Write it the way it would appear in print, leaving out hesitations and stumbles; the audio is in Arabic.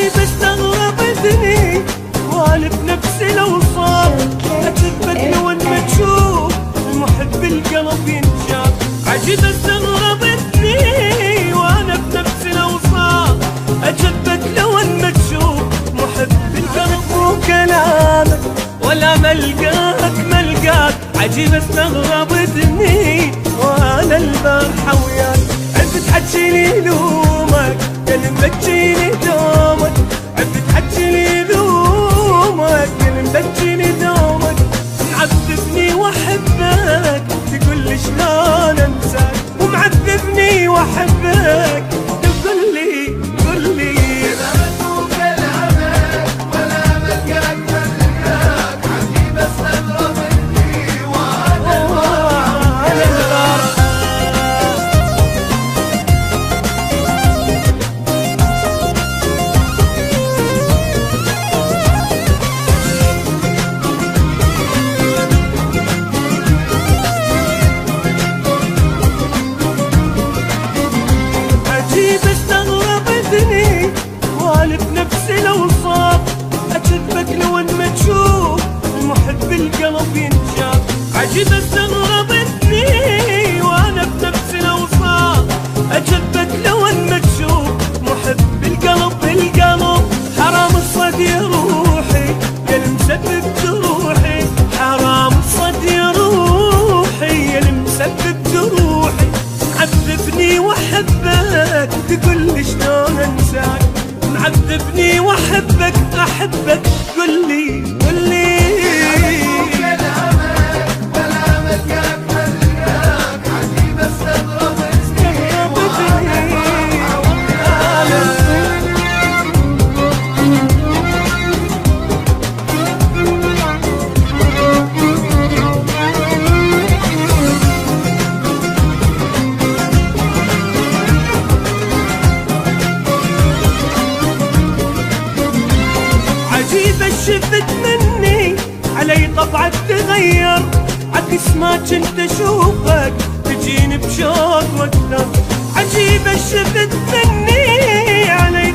عجيب استغربتني وانا بنفسي لو صار اتثبت لو ان تشوف المحب القلب ينشاف. عجيب استغربتني وانا بنفسي لو صار اتثبت لو ان تشوف محب القلب. مو كلامك ولا ملقاك عجيب استغربتني وانا البارحة وياك. عرفت حتجيني لومك كلمة تجيني دومك، عرفت حتجيني لومك كلمة تجيني دومك. معذبني واحبك تقول لي شلون انساك، ومعذبني واحبك تقول لي وانا بنفسي لو صار اتثبت لو ان ما تشوف المحب القلب ينشاف. عجيب استغربتني وانا بنفسي لو صار اتثبت لو ان ما تشوف محب القلب. حرام الصد يا روحي يا المسبب جروحي، حرام الصد يا روحي يا المسبب جروحي. معذبني واحبك تقول لي شلون انساك، معذبني واحبك احبك قل لي شفت مني علي طبعك تغير، عكس ما كنت اشوفك تجيني بشوق واكثر. عجيب شفت مني علي